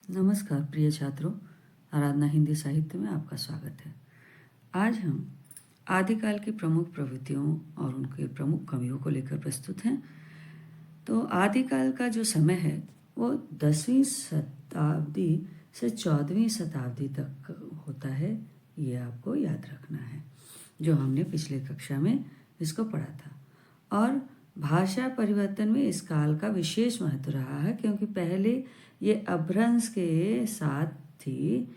नमस्कार प्रिय छात्रों, आराधना हिंदी साहित्य में आपका स्वागत है। आज हम आदिकाल की प्रमुख प्रवृत्तियों और उनके प्रमुख कवियों को लेकर प्रस्तुत हैं। तो आदिकाल का जो समय है वो 10वीं शताब्दी से 14वीं शताब्दी तक होता है। ये आपको याद रखना है, जो हमने पिछले कक्षा में इसको पढ़ा था। और भाषा परिवर्तन में इस काल का विशेष महत्व रहा है, क्योंकि पहले ये अपभ्रंश के साथ ही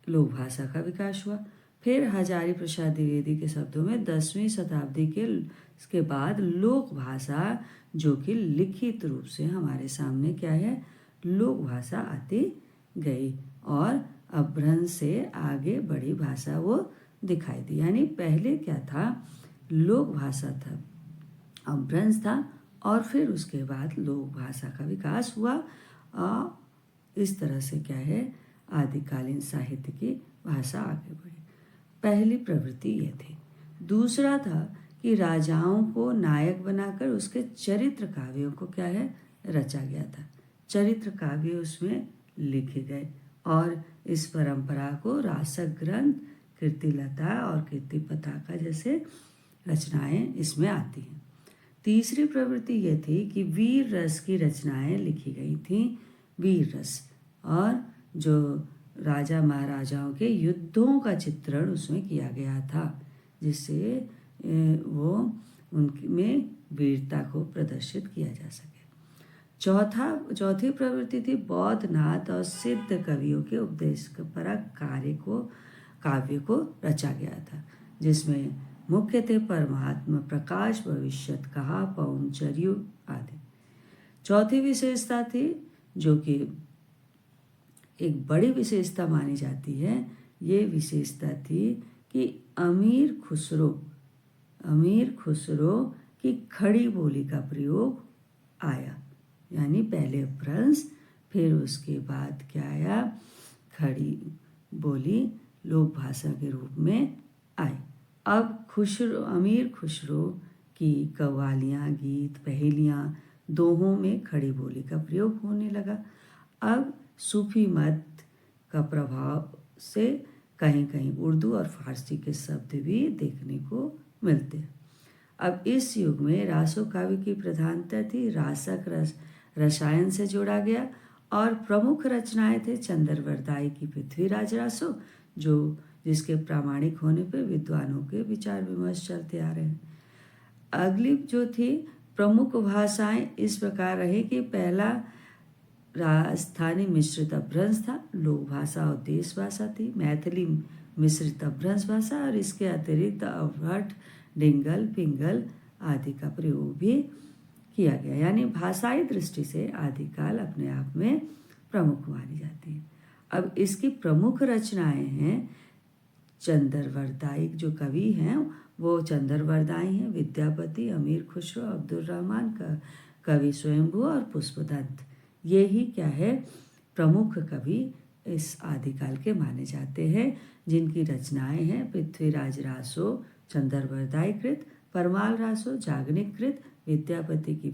लोक भाषा का विकास हुआ। फिर हजारी प्रसाद द्विवेदी के शब्दों में 10वीं शताब्दी के बाद लोक भाषा, जो कि लिखित रूप से हमारे सामने क्या है, लोक भाषा आती गई और अपभ्रंश से आगे बड़ी भाषा वो दिखाई दी। यानी पहले क्या था, लोक भाषा था, अपभ्रंश था, और फिर उसके बाद लोक भाषा का विकास हुआ। इस तरह से क्या है, आदिकालीन साहित्य की भाषा आगे बढ़ी। पहली प्रवृत्ति ये थी। दूसरा था कि राजाओं को नायक बनाकर उसके चरित्र काव्यों को क्या है, रचा गया था। चरित्र काव्य उसमें लिखे गए और इस परंपरा को रासक ग्रंथ, कीर्तिलता और कीर्ति पताका जैसे रचनाएं इसमें आती हैं। तीसरी प्रवृत्ति यह थी कि वीर रस की रचनाएं लिखी गई थीं। वीर रस और जो राजा महाराजाओं के युद्धों का चित्रण उसमें किया गया था, जिससे वो उनमें वीरता को प्रदर्शित किया जा सके। चौथी प्रवृत्ति थी बौद्ध नाथ और सिद्ध कवियों के उपदेशपरक काव्य को रचा गया था, जिसमें मुख्य थे परमात्मा प्रकाश, भविष्यत कहा, पौंचर्यु आदि। चौथी विशेषता थी, जो कि एक बड़ी विशेषता मानी जाती है, ये विशेषता थी कि अमीर खुसरो की खड़ी बोली का प्रयोग आया। यानी पहले अपभ्रंश, फिर उसके बाद क्या आया, खड़ी बोली लोक भाषा के रूप में आई। अब अमीर खुसरो की कव्वालियाँ, गीत, पहेलियाँ, दोहों में खड़ी बोली का प्रयोग होने लगा। अब सूफी मत का प्रभाव से कहीं कहीं उर्दू और फारसी के शब्द भी देखने को मिलते हैं। अब इस युग में रासो काव्य की प्रधानता थी। रासक रसायन से जोड़ा गया और प्रमुख रचनाएं थे चंद्रवरदाई की पृथ्वीराज रासो, जिसके प्रामाणिक होने पर विद्वानों के विचार विमर्श चलते आ रहे हैं। अगली जो थी प्रमुख भाषाएं इस प्रकार रही कि पहला राजस्थानी मिश्रित अपभ्रंश था, लोक भाषा और देश भाषा थी। मैथिली मिश्रित अपभ्रंश भाषा, और इसके अतिरिक्त अवहट, डिंगल, पिंगल आदि का प्रयोग भी किया गया। यानी भाषाई दृष्टि से आदिकाल अपने आप में प्रमुख मानी जाती है। अब इसकी प्रमुख रचनाएं हैं, चंद्रवरदाई जो कवि हैं वो चंद्रवरदाई हैं, विद्यापति, अमीर खुसरो, अब्दुल रहमान का कवि स्वयंभू और पुष्पदंत। ये ही क्या है, प्रमुख कवि इस आदिकाल के माने जाते हैं, जिनकी रचनाएं हैं पृथ्वीराज रासो चंद्रवरदाई कृत, परमाल रासो जागनिक कृत, विद्यापति की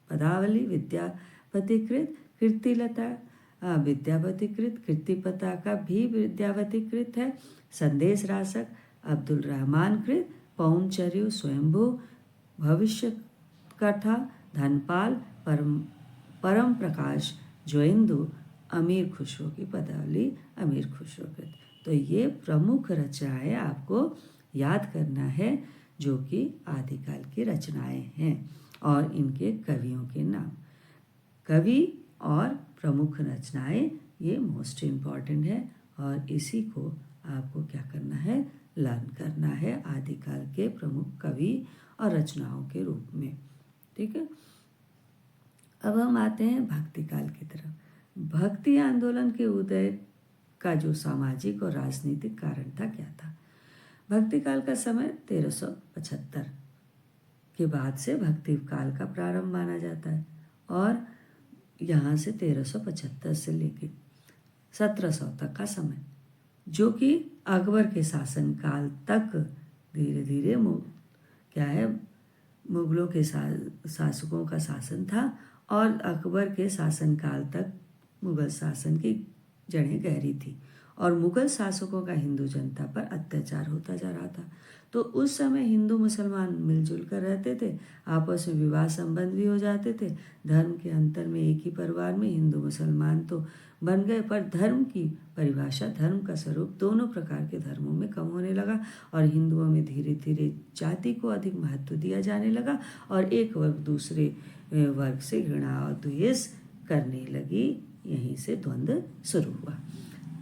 पदावली विद्यापति कृत, कीर्तिलता विद्यापति कृत, कीर्ति पताका भी विद्यापति कृत है, संदेश रासक अब्दुल रहमान कृत, पौंचर्यु स्वयंभू, भविष्य कथा धनपाल, परम प्रकाश जोइंदु, अमीर खुसरो की पदावली अमीर खुसरो कृत। तो ये प्रमुख रचनाएं आपको याद करना है, जो कि आदिकाल की रचनाएं हैं और इनके कवियों के नाम। कवि और प्रमुख रचनाएं ये मोस्ट इम्पॉर्टेंट है, और इसी को आपको क्या करना है, लर्न करना है आदिकाल के प्रमुख कवि और रचनाओं के रूप में। ठीक है। अब हम आते हैं भक्ति काल की तरफ। भक्ति आंदोलन के उदय का जो सामाजिक और राजनीतिक कारण था, क्या था? भक्ति काल का समय 1375 के बाद से भक्ति काल का प्रारंभ माना जाता है, और यहाँ से 1375 से लेकर 1700 तक का समय, जो कि अकबर के शासनकाल तक धीरे धीरे क्या है, मुगलों के शासकों का शासन था, और अकबर के शासनकाल तक मुगल शासन की जड़ें गहरी थी और मुगल शासकों का हिंदू जनता पर अत्याचार होता जा रहा था। तो उस समय हिंदू मुसलमान मिलजुल कर रहते थे, आपस में विवाह संबंध भी हो जाते थे। धर्म के अंतर में एक ही परिवार में हिंदू मुसलमान तो बन गए, पर धर्म की परिभाषा, धर्म का स्वरूप दोनों प्रकार के धर्मों में कम होने लगा और हिंदुओं में धीरे धीरे जाति को अधिक महत्व दिया जाने लगा और एक वर्ग दूसरे वर्ग से घृणा और द्वेष करने लगी। यहीं से द्वंद्व शुरू हुआ।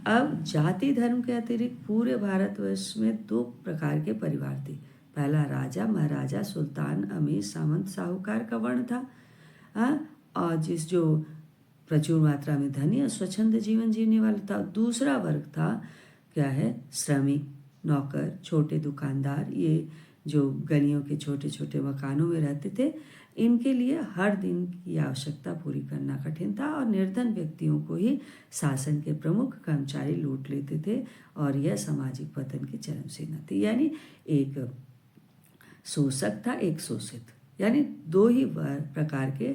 अब जाति धर्म के अतिरिक्त पूरे भारतवर्ष में 2 प्रकार के परिवार थे। पहला राजा महाराजा सुल्तान अमीर सामंत साहूकार का वर्ण था, और जो प्रचुर मात्रा में धनी और स्वच्छंद जीवन जीने वाला था। दूसरा वर्ग था क्या है, श्रमिक, नौकर, छोटे दुकानदार, ये जो गलियों के छोटे छोटे मकानों में रहते थे। इनके लिए हर दिन की आवश्यकता पूरी करना कठिन था और निर्धन व्यक्तियों को ही शासन के प्रमुख कर्मचारी लूट लेते थे और यह सामाजिक पतन की चरम सीमा थी। यानी एक शोषक था, एक शोषित, यानी 2 ही प्रकार के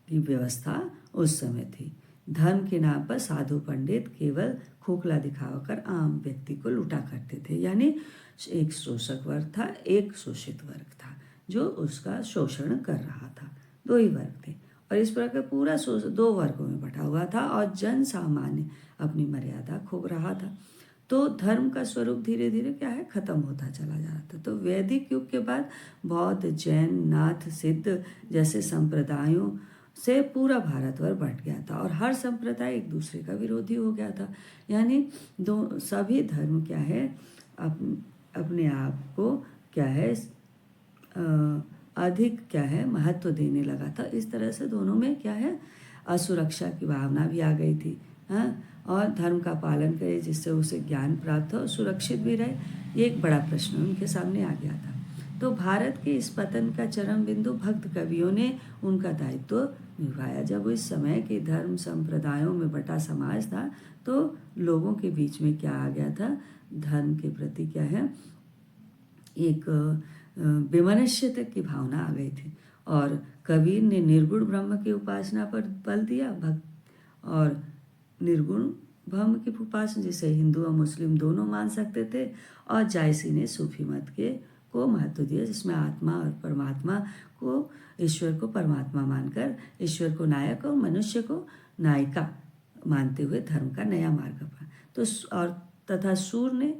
की व्यवस्था उस समय थी। धर्म के नाम पर साधु पंडित केवल खोखला दिखाकर आम व्यक्ति को लूटा करते थे। यानी एक शोषक वर्ग था, एक शोषित वर्ग था जो उसका शोषण कर रहा था। 2 ही वर्ग थे और इस प्रकार पूरा 2 वर्गों में बटा हुआ था और जन सामान्य अपनी मर्यादा खो रहा था। तो धर्म का स्वरूप धीरे धीरे क्या है, खत्म होता चला जा रहा था। तो वैदिक युग के बाद बौद्ध, जैन, नाथ, सिद्ध जैसे संप्रदायों से पूरा भारतवर्ष बंट गया था और हर संप्रदाय एक दूसरे का विरोधी हो गया था। यानी सभी धर्म क्या है, अपने आप को क्या है अधिक क्या है महत्व देने लगा था। इस तरह से दोनों में क्या है, असुरक्षा की भावना भी आ गई थी। और धर्म का पालन करे जिससे उसे ज्ञान प्राप्त हो और सुरक्षित भी रहे, ये एक बड़ा प्रश्न उनके सामने आ गया था। तो भारत के इस पतन का चरम बिंदु भक्त कवियों ने उनका दायित्व निभाया। जब इस समय के धर्म संप्रदायों में बटा समाज था तो लोगों के बीच में क्या आ गया था, धर्म के प्रति क्या है, एक विमनस्यता की भावना आ गई थी और कबीर ने निर्गुण ब्रह्म की उपासना पर बल दिया। भक्त और निर्गुण ब्रह्म की उपासना जिसे हिंदू और मुस्लिम दोनों मान सकते थे, और जायसी ने सूफी मत को महत्व दिया जिसमें आत्मा और परमात्मा को, ईश्वर को परमात्मा मानकर ईश्वर को नायक और मनुष्य को नायिका मानते हुए धर्म का नया मार्ग अपनाया। तो और तथा सूर ने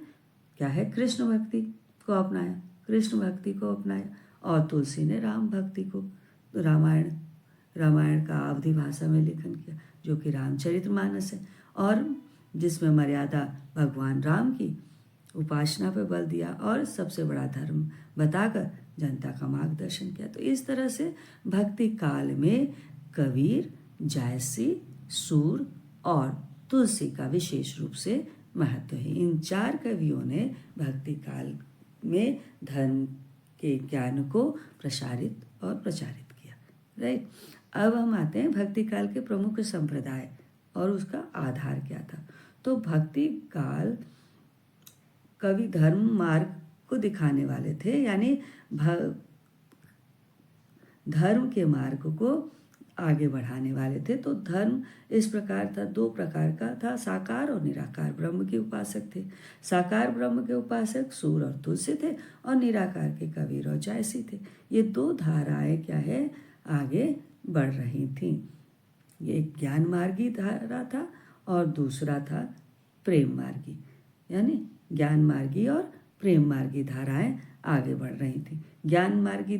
क्या है, कृष्ण भक्ति को अपनाया, कृष्ण भक्ति को अपनाया और तुलसी ने राम भक्ति को, रामायण का अवधी भाषा में लेखन किया जो कि रामचरितमानस है और जिसमें मर्यादा भगवान राम की उपासना पर बल दिया और सबसे बड़ा धर्म बताकर जनता का मार्गदर्शन किया। तो इस तरह से भक्ति काल में कबीर, जायसी, सूर और तुलसी का विशेष रूप से महत्व है। इन 4 कवियों ने भक्ति काल में धर्म के ज्ञान को प्रसारित और प्रचारित किया। राइट, अब हम आते हैं भक्ति काल के प्रमुख संप्रदाय और उसका आधार क्या था। तो भक्ति काल कवि धर्म मार्ग को दिखाने वाले थे, यानी धर्म के मार्ग को आगे बढ़ाने वाले थे। तो धर्म इस प्रकार था, 2 प्रकार का था, साकार और निराकार ब्रह्म के उपासक थे। साकार ब्रह्म के उपासक सूर और तुलसी थे और निराकार के कबीर और जायसी थे। ये 2 धाराएं क्या है, आगे बढ़ रही थीं। ये एक ज्ञान मार्गी धारा था और दूसरा था प्रेम मार्गी, यानी ज्ञान मार्गी और प्रेम मार्गी धाराएं आगे बढ़ रही थी। ज्ञान मार्गी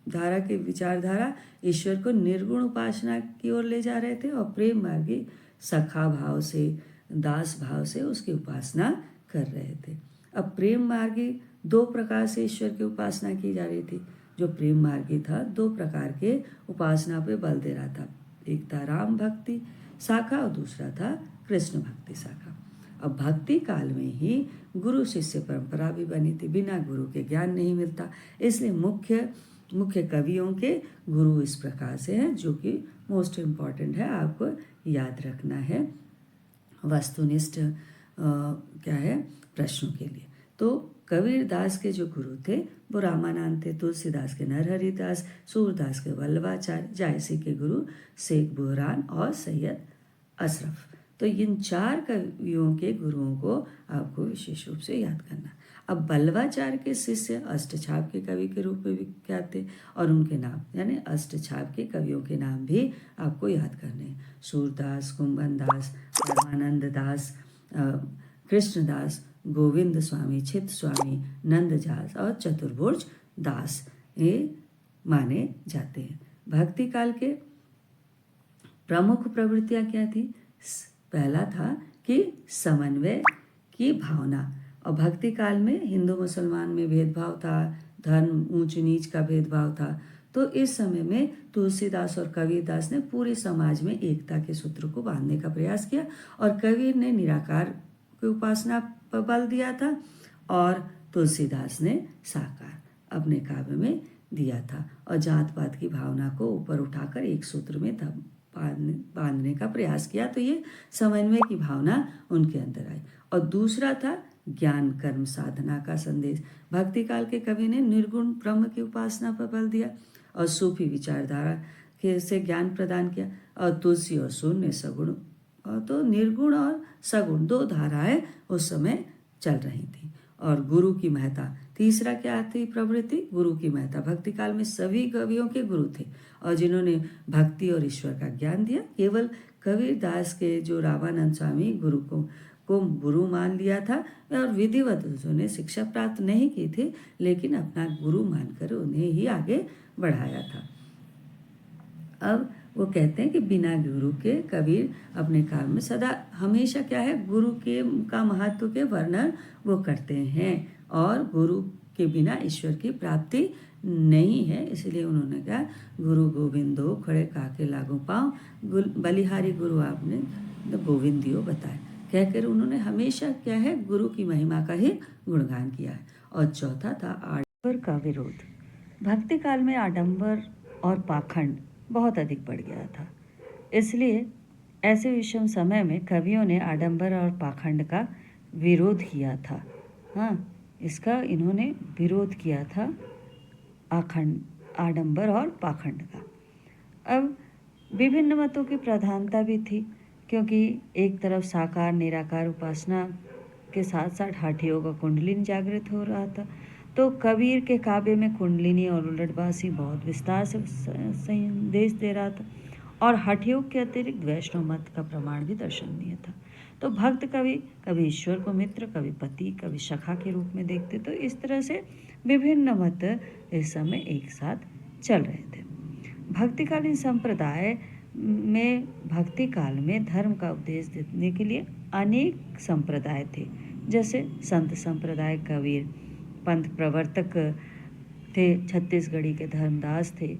धारा के विचारधारा ईश्वर को निर्गुण उपासना की ओर ले जा रहे थे और प्रेम मार्गी सखा भाव से, दास भाव से उसकी उपासना कर रहे थे। अब प्रेम मार्गी 2 प्रकार से ईश्वर की उपासना की जा रही थी। जो प्रेम मार्गी था 2 प्रकार के उपासना पे बल दे रहा था, एक था राम भक्ति शाखा और दूसरा था कृष्ण भक्ति शाखा। अब भक्ति काल में ही गुरु शिष्य परंपरा भी बनी थी, बिना गुरु के ज्ञान नहीं मिलता। इसलिए मुख्य कवियों के गुरु इस प्रकार से हैं, जो कि मोस्ट इम्पॉर्टेंट है, आपको याद रखना है वस्तुनिष्ठ क्या है प्रश्नों के लिए। तो कबीर दास के जो गुरु थे वो रामानंद थे, तुलसीदास के नरहरिदास, सूरदास के वल्लभाचार्य, जायसी के गुरु शेख बुरहान और सैयद अशरफ। तो इन 4 कवियों के गुरुओं को आपको विशेष रूप से याद करना। अब बल्लवाचार्य के शिष्य अष्टछाप के कवि के रूप में विख्यात थे और उनके नाम यानी अष्टछाप के कवियों के नाम भी आपको याद करने हैं। सूरदास, कुंभन दास, परमानंद दास, कृष्णदास, गोविंद स्वामी, चित स्वामी, नंददास और चतुर्भुज दास ये माने जाते हैं। भक्ति काल के प्रमुख प्रवृत्तियां क्या थी? पहला था कि समन्वय की भावना। और भक्ति काल में हिंदू मुसलमान में भेदभाव था, धर्म ऊंच नीच का भेदभाव था। तो इस समय में तुलसीदास और कबीरदास ने पूरे समाज में एकता के सूत्र को बांधने का प्रयास किया और कबीर ने निराकार की उपासना पर बल दिया था और तुलसीदास ने साकार अपने काव्य में दिया था और जात पात की भावना को ऊपर उठाकर एक सूत्र में बांधने का प्रयास किया। तो ये समन्वय की भावना उनके अंदर आई। और दूसरा था ज्ञान कर्म साधना का संदेश। भक्ति काल के कवि ने निर्गुण ब्रह्म की उपासना पर बल दिया और सूफी विचारधारा के से ज्ञान प्रदान किया। और तुलसी और सूर्य ने सगुण और तो निर्गुण और सगुण 2 धाराएं उस समय चल रही थी। और गुरु की महत्ता, तीसरा क्या थी प्रवृत्ति? गुरु की महत्ता। भक्ति काल में सभी कवियों के गुरु थे और जिन्होंने भक्ति और ईश्वर का ज्ञान दिया। केवल कबीरदास के जो रामानंद स्वामी गुरु को गुरु मान लिया था और विधिवत उन्होंने शिक्षा प्राप्त नहीं की थी, लेकिन अपना गुरु मानकर उन्हें ही आगे बढ़ाया था। अब वो कहते हैं कि बिना गुरु के कबीर अपने काल में सदा हमेशा क्या है, गुरु के का महत्व के वर्णन वो करते हैं और गुरु के बिना ईश्वर की प्राप्ति नहीं है। इसलिए उन्होंने कहा गुरु गोविंदो खड़े काके लागू पाँव, बलिहारी गुरु आपने गोविंदियो बताए, कहकर उन्होंने हमेशा क्या है गुरु की महिमा का ही गुणगान किया है। और चौथा था आडंबर का विरोध। भक्ति काल में आडंबर और पाखंड बहुत अधिक बढ़ गया था, इसलिए ऐसे विषम समय में कवियों ने आडंबर और पाखंड का विरोध किया था। हाँ, इसका इन्होंने विरोध किया था आडंबर और पाखंड का। अब विभिन्न मतों की प्रधानता भी थी, क्योंकि एक तरफ साकार निराकार उपासना के साथ साथ हठ योग और कुंडलिनी जागृत हो रहा था। तो कबीर के काव्य में कुंडलिनी और उलटबासी बहुत विस्तार से संदेश दे रहा था और हठ योग के अतिरिक्त वैष्णव मत का प्रमाण भी दर्शनीय था। तो भक्त कभी ईश्वर को मित्र, कभी पति, कभी सखा के रूप में देखते। तो इस तरह से विभिन्न मत इस समय एक साथ चल रहे थे। भक्तिकालीन संप्रदाय में भक्ति काल में धर्म का उपदेश देने के लिए अनेक संप्रदाय थे, जैसे संत संप्रदाय, कबीर पंथ प्रवर्तक थे, छत्तीसगढ़ी के धर्मदास थे,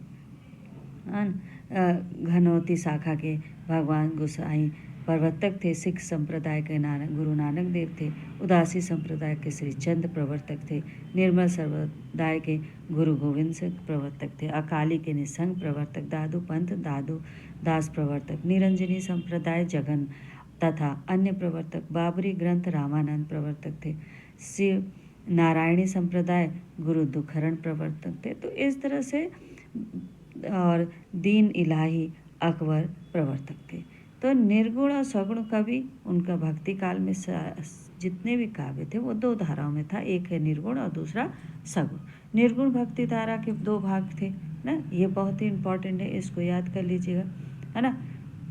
घनौती शाखा के भगवान गोसाई प्रवर्तक थे, सिख संप्रदाय के गुरु नानक देव थे, उदासी संप्रदाय के श्री चंद प्रवर्तक थे, निर्मल संप्रदाय के गुरु गोविंद सिंह प्रवर्तक थे, अकाली के निसंग प्रवर्तक दादू पंथ दादू दास प्रवर्तक, निरंजनी संप्रदाय जगन तथा अन्य प्रवर्तक, बाबरी ग्रंथ रामानंद प्रवर्तक थे, शिव नारायणी संप्रदाय गुरु दुखरण प्रवर्तक थे। तो इस तरह से और दीन इलाही अकबर प्रवर्तक थे। तो निर्गुण और सगुण कवि उनका भक्ति काल में जितने भी काव्य थे वो 2 धाराओं में था, एक है निर्गुण और दूसरा सगुण। निर्गुण भक्ति धारा के 2 भाग थे ना, ये बहुत ही इम्पोर्टेंट है, इसको याद कर लीजिएगा, है ना।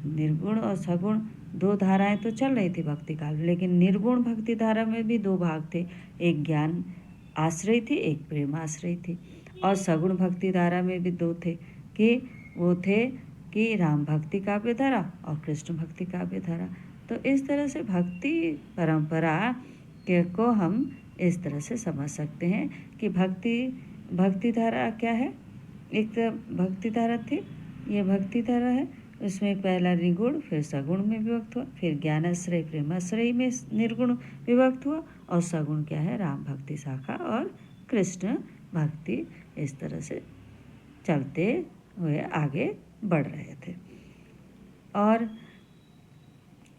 निर्गुण और सगुण 2 धाराएं तो चल रही थी भक्ति काल में, लेकिन निर्गुण भक्ति धारा में भी 2 भाग थे, एक ज्ञान आश्रय थी, एक प्रेम आश्रय थी। और सगुण भक्ति धारा में भी 2 थे कि वो थे कि राम भक्ति काव्य धारा और कृष्ण भक्ति काव्य धारा। तो इस तरह से भक्ति परंपरा के को हम इस तरह से समझ सकते हैं कि भक्ति धारा क्या है। एक भक्ति धारा थी, ये भक्ति धारा है, उसमें पहला निर्गुण, फिर सगुण में विभक्त हुआ, फिर ज्ञानाश्रय प्रेमाश्रय में निर्गुण विभक्त हुआ, और सगुण क्या है, राम भक्ति शाखा और कृष्ण भक्ति, इस तरह से चलते हुए आगे बढ़ रहे थे। और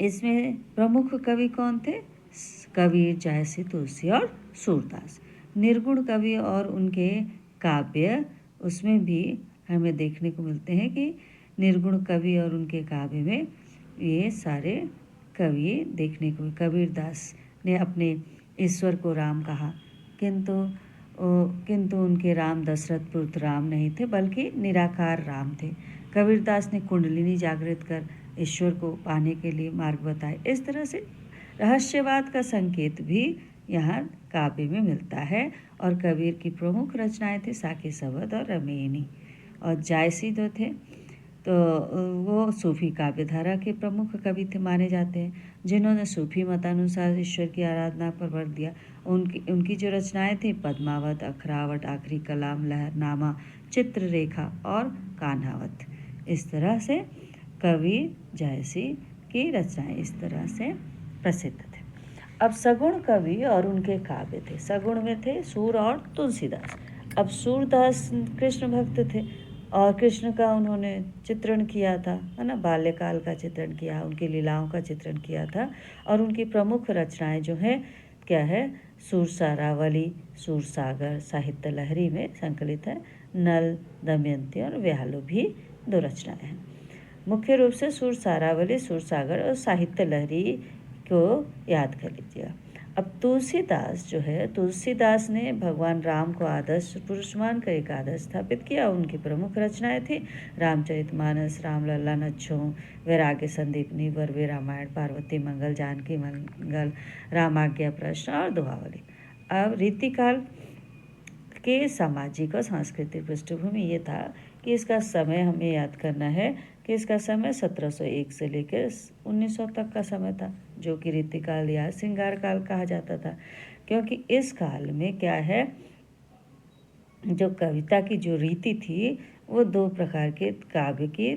इसमें प्रमुख कवि कौन थे? कबीर, जयसी, तुलसी और सूरदास। निर्गुण कवि और उनके काव्य, उसमें भी हमें देखने को मिलते हैं कि निर्गुण कवि और उनके काव्य में ये सारे कवि देखने को। कबीरदास ने अपने ईश्वर को राम कहा, किंतु उनके राम दशरथ पुत्र राम नहीं थे, बल्कि निराकार राम थे। कबीरदास ने कुंडलिनी जागृत कर ईश्वर को पाने के लिए मार्ग बताए। इस तरह से रहस्यवाद का संकेत भी यहाँ काव्य में मिलता है। और कबीर की प्रमुख रचनाएं थी साकी सबद और रमेनी। और जायसी जो थे तो वो सूफी काव्यधारा के प्रमुख कवि थे माने जाते हैं, जिन्होंने सूफी मतानुसार ईश्वर की आराधना पर बल दिया। उनकी जो रचनाएं थी पद्मावत, अखरावट, आखिरी कलाम, लहरनामा, चित्ररेखा और कान्हावत। इस तरह से कवि जायसी की रचनाएं इस तरह से प्रसिद्ध थे। अब सगुण कवि और उनके काव्य थे। सगुण में थे सूर और तुलसीदास। अब सूरदास कृष्ण भक्त थे और कृष्ण का उन्होंने चित्रण किया था, है ना, बाल्यकाल का चित्रण किया, उनकी लीलाओं का चित्रण किया था। और उनकी प्रमुख रचनाएं जो है क्या है, सूरसारावली, सूरसागर, साहित्य लहरी में संकलित है। नल, दमयंती और व्यालो भी 2 रचनाएं हैं। मुख्य रूप से सूरसारावली, सूरसागर और साहित्य लहरी को याद कर लीजिएगा। अब तुलसीदास जो है, तुलसीदास ने भगवान राम को आदर्श पुरुष मानकर एक आदर्श स्थापित किया। उनकी प्रमुख रचनाएं थी रामचरितमानस, रामलला, नच्छों, वैराग्य संदीपनी, वरवे रामायण, पार्वती मंगल, जानकी मंगल, रामाज्ञा प्रश्न और दोहावली। अब रीतिकाल के सामाजिक और सांस्कृतिक पृष्ठभूमि ये था कि इसका समय हमें याद करना है कि इसका समय 1701 से लेकर 1900 तक का समय था, जो कि रीतिकाल या श्रृंगार काल कहा जाता था। क्योंकि इस काल में क्या है, जो कविता की जो रीति थी वो 2 प्रकार के काव्य की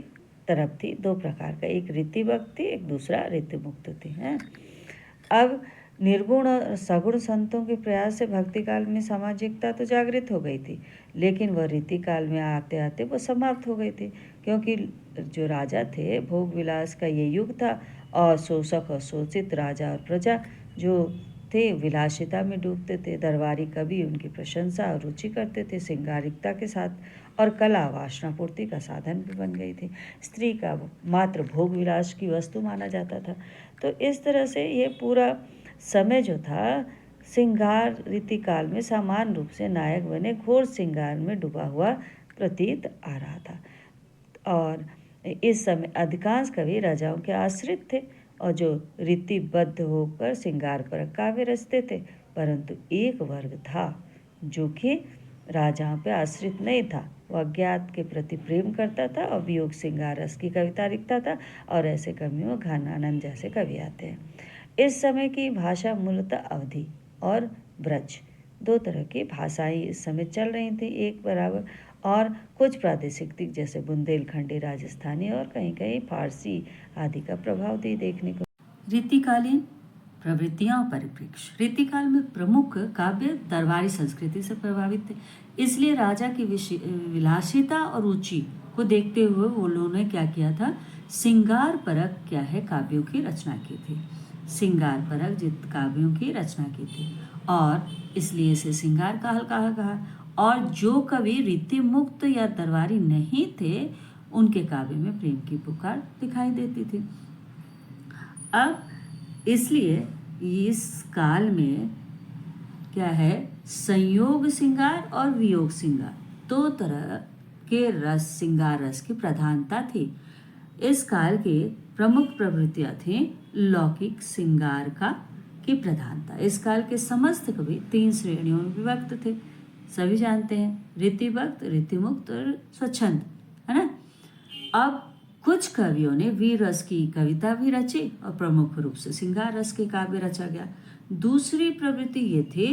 तरफ थी। 2 प्रकार का, एक रीतिवत थी, एक दूसरा रीतिमुक्त थी, है। अब निर्गुण और सगुण संतों के प्रयास से भक्ति काल में सामाजिकता तो जागृत हो गई थी, लेकिन वह रीति काल में आते आते वो समाप्त हो गई थी। क्योंकि जो राजा थे, भोग विलास का ये युग था और शोषक और शोषित, राजा और प्रजा जो थे विलासिता में डूबते थे। दरबारी कवि उनकी प्रशंसा और रुचि करते थे श्रृंगारिकता के साथ, और कला वासना पूर्ति का साधन भी बन गई थी। स्त्री का मात्र भोग विलास की वस्तु माना जाता था। तो इस तरह से ये पूरा समय जो था श्रृंगार रीतिकाल में सामान्य रूप से नायक बने घोर श्रृंगार में डूबा हुआ प्रतीत आ रहा था। और इस समय अधिकांश कवि राजाओं के आश्रित थे और जो रीतिबद्ध होकर श्रृंगार पर काव्य रचते थे। परंतु एक वर्ग था जो कि राजाओं पर आश्रित नहीं था, वह अज्ञात के प्रति प्रेम करता था और वियोग श्रृंगार रस की कविता लिखता था। और ऐसे कवियों में घनानंद जैसे कवि आते हैं। इस समय की भाषा मूलतः अवधी और ब्रज, 2 तरह की भाषाएं इस समय चल रही थी एक बराबर, और कुछ प्रादेशिक दिग जैसे बुंदेलखंडी, राजस्थानी और कहीं कहीं फारसी आदि का प्रभाव भी देखने को। रीतिकालीन प्रवृत्तियां और परिप्रेक्ष्य। रीतिकाल में प्रमुख काव्य दरबारी संस्कृति से प्रभावित थे, इसलिए राजा की विलासिता और रुचि को देखते हुए वो लोगों ने क्या किया था, श्रृंगार परक क्या है काव्यों की रचना की थी। श्रृंगार परक जित काव्यों की रचना की थी और इसलिए इसे श्रृंगार काल कहा। और जो कवि रीति मुक्त या दरबारी नहीं थे, उनके काव्य में प्रेम की पुकार दिखाई देती थी। अब इसलिए इस काल में क्या है, संयोग श्रृंगार और वियोग श्रृंगार, 2 तरह के रस, श्रृंगार रस की प्रधानता थी। इस काल के प्रमुख प्रवृत्तियां थी लौकिक श्रृंगार की प्रधानता। इस काल के समस्त कवि 3 श्रेणियों में विभक्त थे, सभी जानते हैं, रीतिवत, रीतिमुक्त और स्वच्छंद, है ना। अब कुछ कवियों ने वीर रस की कविता भी रची और प्रमुख रूप से श्रृंगार रस के काव्य रचा गया। दूसरी प्रवृत्ति ये थी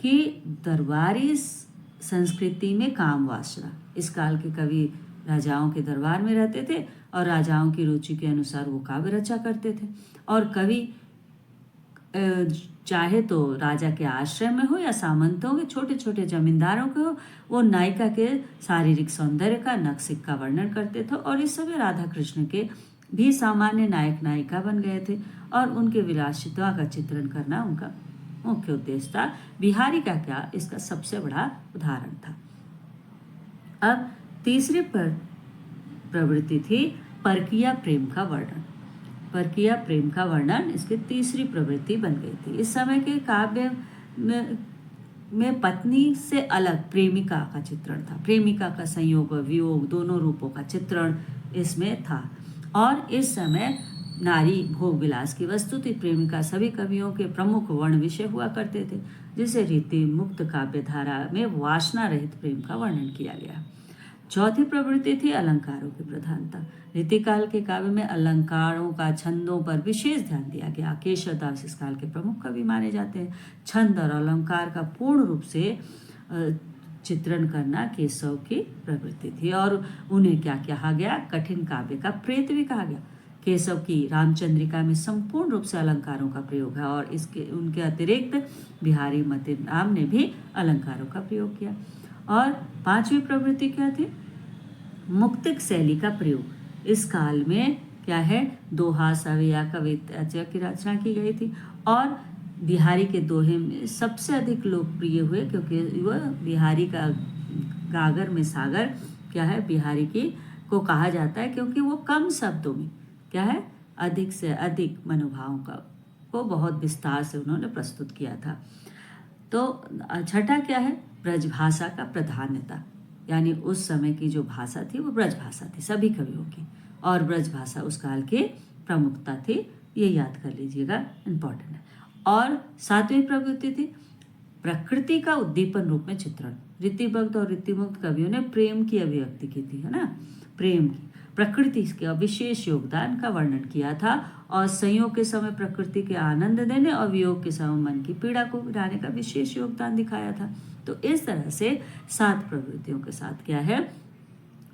कि दरबारी संस्कृति में काम वासना। इस काल के कवि राजाओं के दरबार में रहते थे और राजाओं की रुचि के अनुसार वो काव्य रचा करते थे। और कवि चाहे तो राजा के आश्रय में हो या सामंतों के, छोटे छोटे जमींदारों के हो, वो नायिका के शारीरिक सौंदर्य का, नक्सिक का वर्णन करते थे। और इस समय राधा कृष्ण के भी सामान्य नायक नायिका बन गए थे और उनके विलासिता का चित्रण करना उनका मुख्य उद्देश्य था। बिहारी का क्या इसका सबसे बड़ा उदाहरण था। अब तीसरी प्रवृत्ति थी परकीय प्रेम का वर्णन। पर किया प्रेम का वर्णन इसकी तीसरी प्रवृत्ति बन गई थी। इस समय के काव्य में पत्नी से अलग प्रेमिका का चित्रण था। प्रेमिका का संयोग और वियोग दोनों रूपों का चित्रण इसमें था। और इस समय नारी भोग विलास की वस्तु थी। प्रेमिका सभी कवियों के प्रमुख वर्ण विषय हुआ करते थे, जिसे रीति मुक्त काव्य धारा में वासना रहित प्रेम का वर्णन किया गया। चौथी प्रवृत्ति थी अलंकारों की प्रधानता। रीतिकाल के काव्य में अलंकारों का छंदों पर विशेष ध्यान दिया गया। केशवदास इस काल के प्रमुख कवि माने जाते हैं। छंद और अलंकार का पूर्ण रूप से चित्रण करना केशव की प्रवृत्ति थी और उन्हें क्या कहा गया? कठिन काव्य का प्रेत भी कहा गया। केशव की रामचंद्रिका में संपूर्ण रूप से अलंकारों का प्रयोग है और इसके उनके अतिरिक्त बिहारी मतिराम ने भी अलंकारों का प्रयोग किया। और पांचवी प्रवृत्ति क्या थी? मुक्तिक शैली का प्रयोग। इस काल में क्या है? दोहा, सवेया, कविता की रचना की गई थी और बिहारी के दोहे में सबसे अधिक लोकप्रिय हुए, क्योंकि वह बिहारी का गागर में सागर क्या है? बिहारी की को कहा जाता है, क्योंकि वो कम शब्दों में क्या है? अधिक से अधिक मनोभावों को बहुत विस्तार से उन्होंने प्रस्तुत किया था। तो छठा क्या है? ब्रजभाषा का प्राधान्यता, यानी उस समय की जो भाषा थी वो ब्रजभाषा थी सभी कवियों की, और ब्रजभाषा उस काल की प्रमुखता थी, ये याद कर लीजिएगा, इम्पोर्टेंट है। और सातवीं प्रवृत्ति थी प्रकृति का उद्दीपन रूप में चित्रण। रीतिबद्ध और रीतिमुक्त कवियों ने प्रेम की अभिव्यक्ति की थी, है ना? प्रेम की प्रकृति के विशेष योगदान का वर्णन किया था और संयोग के समय प्रकृति के आनंद देने और वियोग के समय मन की पीड़ा को मिटाने का विशेष योगदान दिखाया था। तो इस तरह से 7 प्रवृत्तियों के साथ क्या है?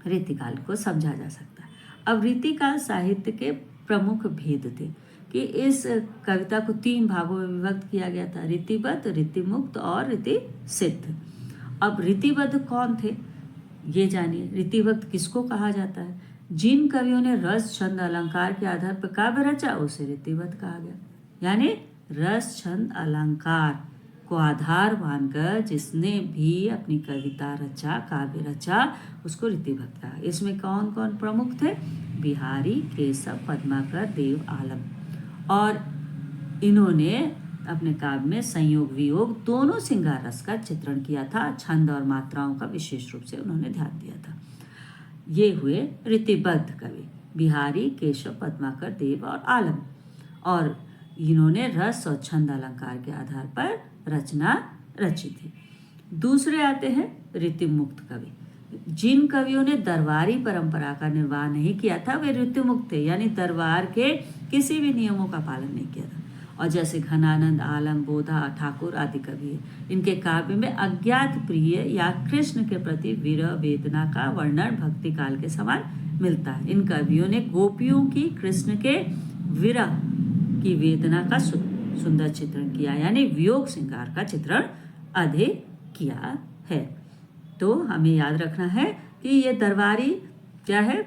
रीतिकाल को समझा जा सकता है। अब रीतिकाल साहित्य के प्रमुख भेद थे कि इस कविता को 3 भागों में विभक्त किया गया था: रीतिबद्ध, रीतिमुक्त और रीति सिद्ध। अब रीतिबद्ध कौन थे ये जानिए। रीतिबद्ध किसको कहा जाता है? जिन कवियों ने रस, छंद, अलंकार के आधार पर काव्य रचा उसे रीतिबद्ध कहा गया। यानी रस, छंद, अलंकार को आधार मानकर जिसने भी अपनी कविता रचा, काव्य रचा, उसको रीतिबद्ध कहा। इसमें कौन कौन प्रमुख थे? बिहारी, केशव, पद्माकर, देव, आलम। और इन्होंने अपने काव्य में संयोग वियोग दोनों श्रृंगार रस का चित्रण किया था। छंद और मात्राओं का विशेष रूप से उन्होंने ध्यान दिया था। ये हुए रीतिबद्ध कवि बिहारी, केशव, पद्माकर, देव और आलम। और इन्होंने रस और छंद अलंकार के आधार पर रचना रची थी। दूसरे आते हैं रीतिमुक्त कवि। जिन कवियों ने दरबारी परंपरा का निर्वाह नहीं किया था वे रीतिमुक्त थे, यानी दरबार के किसी भी नियमों का पालन नहीं किया था। और जैसे घनानंद, आलम, बोधा, ठाकुर आदि कवि हैं। इनके काव्य में अज्ञात प्रिय या कृष्ण के प्रति विरह वेदना का वर्णन भक्ति काल के समान मिलता है। इन कवियों ने गोपियों की कृष्ण के विरह की वेदना का सुंदर चित्रण किया, यानी वियोग श्रृंगार का चित्रण अधिक किया है। तो हमें याद रखना है कि ये दरबारी क्या है?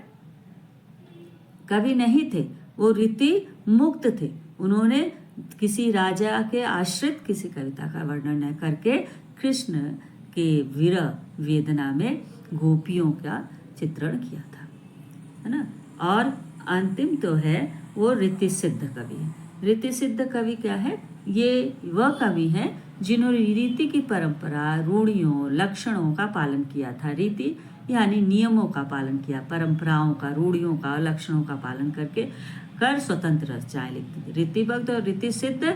कवि नहीं थे, वो रीति मुक्त थे। उन्होंने किसी राजा के आश्रित किसी कविता का वर्णन न करके कृष्ण के विरह वेदना में गोपियों का चित्रण किया था, है ना? और अंतिम तो है वो रीति सिद्ध कवि। रीति सिद्ध कवि क्या है? ये वह कवि हैं जिन्होंने रीति की परंपरा, रूढ़ियों, लक्षणों का पालन किया था। रीति यानी नियमों का पालन किया, परंपराओं का, रूढ़ियों का, लक्षणों का पालन करके स्वतंत्र रचनाएं लिखते थे। रीतिबद्ध और रीति सिद्ध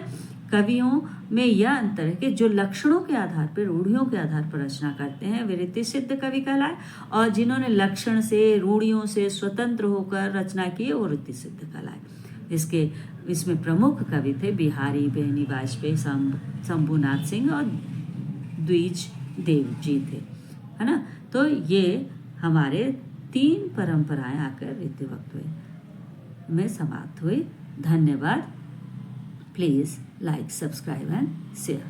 कवियों में यह अंतर है कि जो लक्षणों के आधार पर, रूढ़ियों के आधार पर रचना करते हैं वे रीति सिद्ध कवि कहलाए, और जिन्होंने लक्षण से, रूढ़ियों से स्वतंत्र होकर रचना की वो रीति सिद्ध कहलाए। इसमें प्रमुख कवि थे बिहारी, बेनी वाजपेयी, शंभुनाथ सिंह और द्विज देव जी थे, है ना? तो ये हमारे 3 परंपराएं आकर रीतिवक्त हुए में समाप्त हुई। धन्यवाद। Please like, subscribe and share.